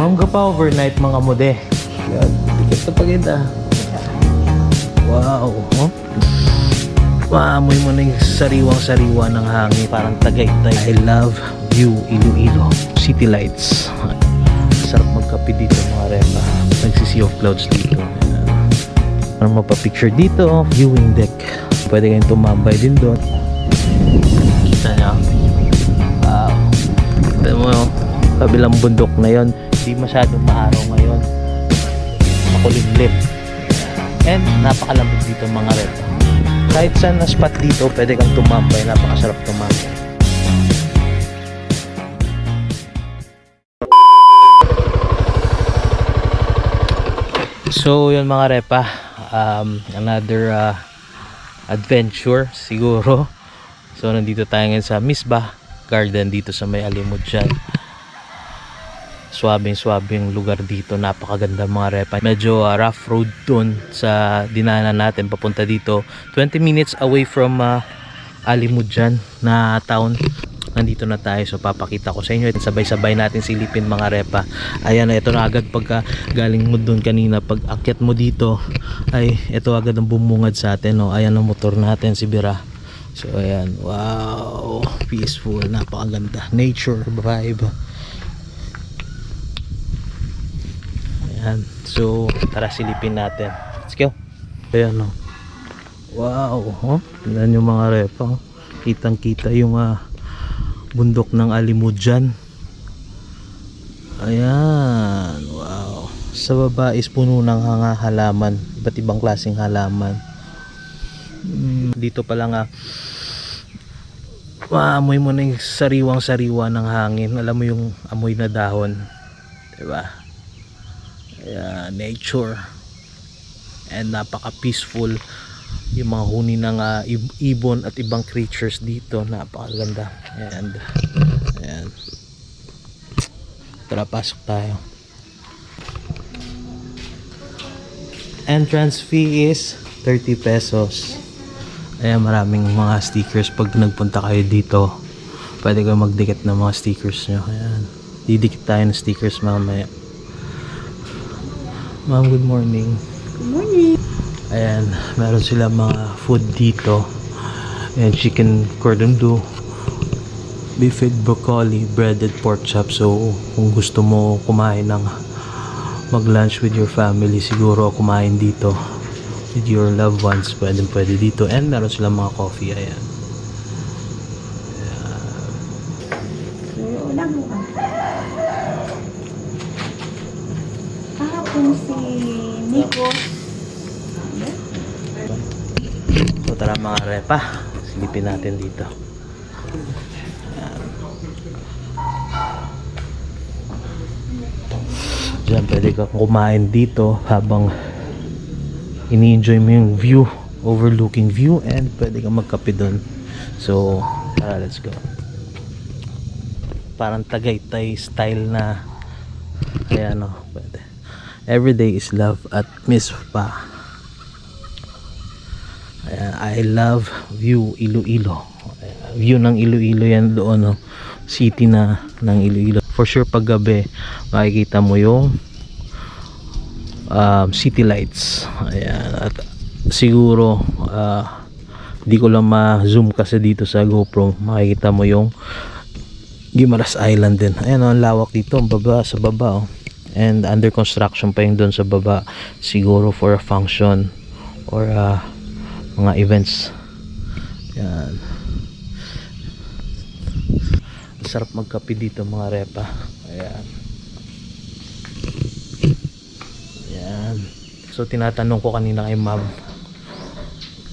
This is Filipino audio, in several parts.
Mangga pa overnight mga mode. Yan, tiket na paganda. Wow, oh. Maamoy mo na yung sariwang-sariwa ng hangin. Parang Tagaytay. I love view Iloilo. City lights. Sarap magkape dito mga repa. Nagsisi of clouds dito. Para mapapicture dito, viewing deck. Pwede kayong tumambay din doon. Kita nyo. Wow. Kita mo yung kabilang bundok na yon. Hindi masyadong maaraw ngayon. Makulimlim. And napakalamig dito mga repa. Kahit saan na spot dito, pwede kang tumambay. Napakasarap tumambay. So yun mga repa, another adventure siguro. So nandito tayo ngayon sa Misbah Garden dito sa may Alimudjan. Swabing lugar dito, napakaganda mga repa. Medyo rough road dun sa dinanan natin papunta dito. 20 minutes away from Alimudjan na town. Nandito na tayo, so papakita ko sa inyo. Sabay-sabay natin silipin mga repa. Ayan, ito na agad pagka galing mo dun kanina. Pag akyat mo dito, ay ito agad ang bumungad sa atin. Oh. Ayan ang motor natin, si Bira. So ayan, wow, peaceful, napakaganda. Nature vibe. Ayan, so tara silipin natin. Let's go. Ayan, oh. Wow, oh. Tingnan yung mga repa. Kitang kita yung bundok ng Alimudjan. Ayan, wow. Sa baba is puno ng halaman, iba't ibang klaseng halaman. Dito pa lang maamoy mo na yung sariwang-sariwa ng hangin. Alam mo yung amoy na dahon, diba? Ayan, nature. And napaka-peaceful. Yung mga huni ng ibon at ibang creatures dito, napakaganda. And ayan, tara pasok tayo. Entrance fee is 30 pesos. Ayan, maraming mga stickers. Pag nagpunta kayo dito, pwede kayo magdikit ng mga stickers nyo. Ayan, didikit tayo ng stickers mamaya. Ma'am, good morning. Good morning. Ayan, meron sila mga food dito. Ayan, chicken cordon bleu, beefed broccoli, breaded pork chop. So kung gusto mo kumain ng mag-lunch with your family, siguro kumain dito with your loved ones, pwede dito. And meron sila mga coffee. Ayan. Kahapon si Nico. So tara mga repa, silipin natin dito. Ayan. Diyan pwede kang kumain dito habang ini-enjoy mo yung view, overlooking view, and pwede kang magkape dun. So tara, let's go. Parang Tagaytay style na. Ayan, oh, pwede. Everyday is love at Misbah. Ayan, I love view Iloilo. View ng Iloilo yan doon, no? City na ng Iloilo. For sure pag gabi makikita mo yung city lights. Ayan, at siguro di ko lang ma-zoom kasi dito sa GoPro, makikita mo yung Guimaras Island din. Ayan, ang lawak dito, ang baba, sa baba, oh. And under construction pa yung doon sa baba, siguro for a function or mga events. Yan. Sarap magkape dito mga repa. Ayan. Ayan. So tinatanong ko kanina kay ma'am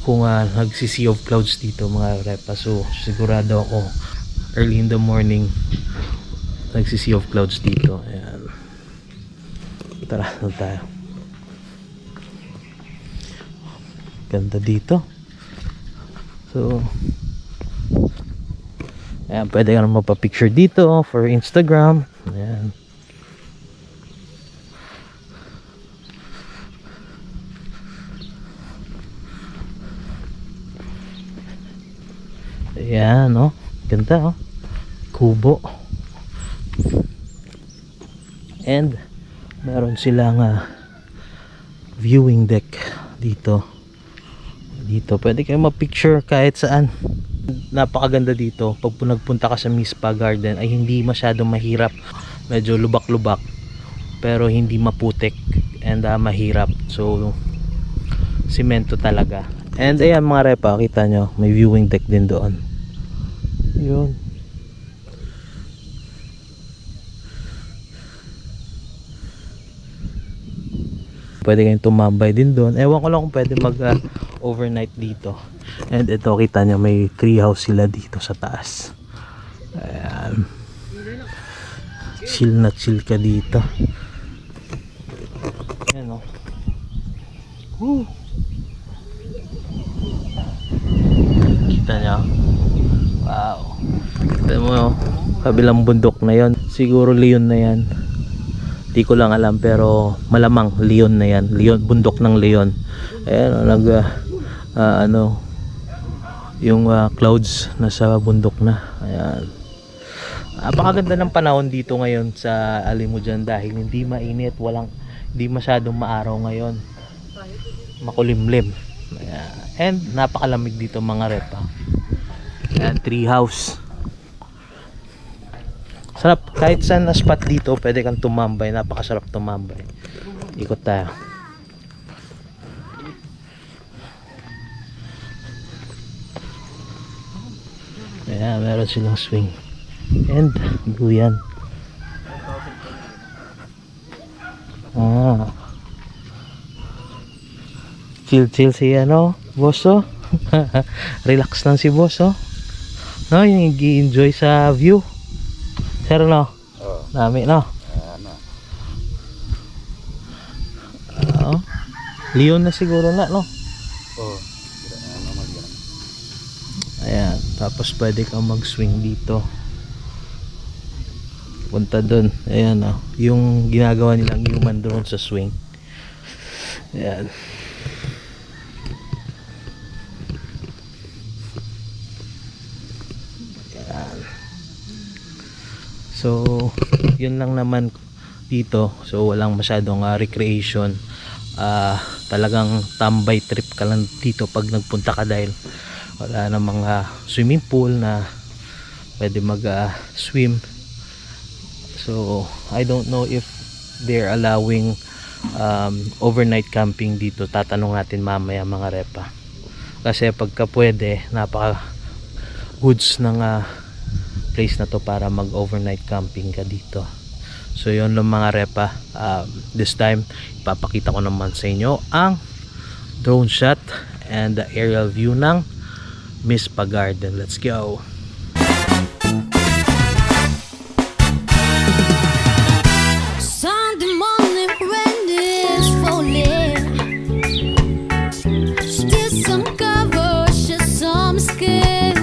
kung nagsisi of clouds dito mga repa. So sigurado ako early in the morning nagsisi of clouds dito. Ayan. Tara, doon tayo. Ganda dito. So ayan, pwede ka na magpa-picture dito for Instagram. Ayan. Ayan, oh. Ganda, oh. Kubo. And meron silang viewing deck dito. Dito pwede kayo ma-picture kahit saan. Napakaganda dito. Pag nagpunta ka sa Mispa Garden ay hindi masyadong mahirap. Medyo lubak-lubak pero hindi maputik and mahirap. So simento talaga. And ayan mga repa, kita nyo may viewing deck din doon. Yun. Pwede kayong tumambay din doon. Ewan ko lang kung pwede mag overnight dito. And ito kita nyo may tree house sila dito sa taas. Ayan. Chill na chill ka dito. Ayan o. Woo. Kita nyo. Wow. Kita mo kabilang bundok na yon. Siguro Leon na yan. Di ko lang alam pero malamang Leon na yan. Leon, bundok ng Leon. Ayan o, yung clouds nasa bundok na. Ayan. Napakaganda ng panahon dito ngayon sa Alimujan dahil hindi mainit, hindi masyadong maaraw ngayon. Makulimlim. Ayan. And napakalamig dito mga repa. Ayan, tree house. Sarap, kahit saan na spot dito pwede kang tumambay, napakasarap tumambay. Ikot tayo. Ayan, meron silang swing and buyan. Chill si boss. Relax lang si boss no, yung i-enjoy sa view. Sir no? Dami no? Leon na siguro na no? Ayan, tapos pwede kang mag-swing dito. Punta dun. Ayan yung ginagawa nilang human drone sa swing. Ayan. So yun lang naman dito. So walang masyadong recreation. Talagang tambay trip ka lang dito pag nagpunta ka dahil wala na mga swimming pool na pwede mag swim. So I don't know if they're allowing overnight camping dito. Tatanong natin mamaya mga repa. Kasi pagka pwede, napaka goods ng place na to para mag overnight camping ka dito. So yun lang mga repa. This time ipapakita ko naman sa inyo ang drone shot and the aerial view ng Mispa Garden. Let's go. Sunday morning rain is falling. Still some cover, just some skin.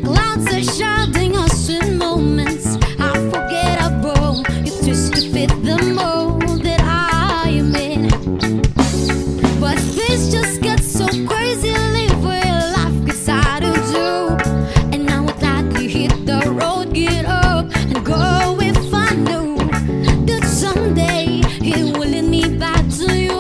Clouds are shrouding us in moments unforgettable. You twist to fit the mold that I am in. But this just gets so crazy. Live where life gets out of do. And I would gladly hit the road, get up and go if I knew that someday it will lead me back to you.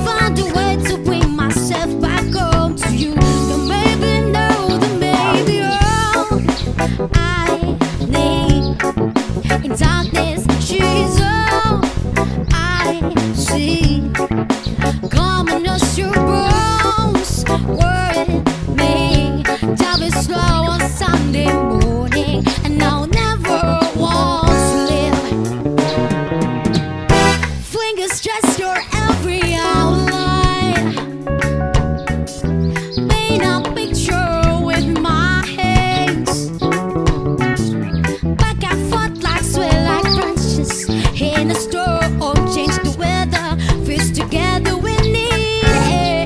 Find a way to bring myself back home to you. The maybe no, the maybe I need. In darkness, she's all I see. Come and us your bones, word me. Drive it slow on Sunday morning, and I'll never want to live. Fingers stretch your every outline. Paint a picture with my hands. Back and forth like sway like branches in a storm. Change the weather, fits together we need it.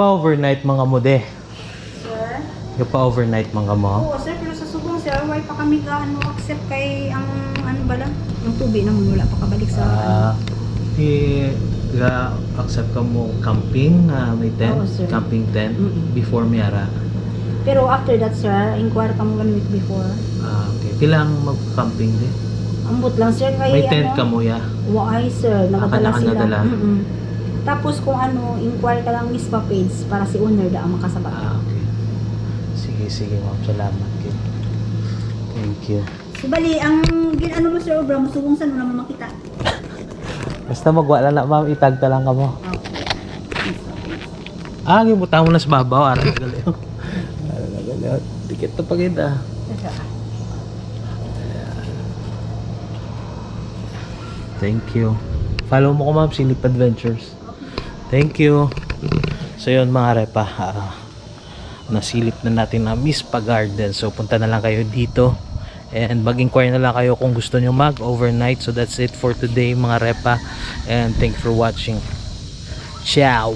Magpa-overnight mga mo de. Sir? Magpa-overnight mga mo. Oo, sir. Pero sa subong, sir, why pa kami accept kay ang ano ba lang? Yung tubig na wala pa kabalik sa Accept ka mo camping, may tent, Oo, sir. camping tent, Mm-mm. before Miara. Pero after that, sir, inquire ka mo 1 week before. Okay. Kailangan mag-camping din. Ambot lang, sir. Kay, May tent ka mo ya. Why, sir? Nakadala Kanya-kanya sila. dala. Mm-mm. Tapos kung ano, inquire ka lang mispa page para si owner da ang makasabat. Okay. Sige ma'am. Salamat. Kid. Thank you. So, bali, ang ginano mo, sir, obra, musubong sa naman makita. Basta magwala na ma'am, itagta lang ka mo. Gibuta mo na sa babaw. Aral na galiw. Tikit na pagkita. Thank you. Follow mo ko ma'am, Silip Adventures. Thank you. So yun mga repa, nasilip na natin ang Mispa Garden. So punta na lang kayo dito. And mag-inquire na lang kayo kung gusto nyo mag-overnight. So that's it for today mga repa. And thank you for watching. Ciao!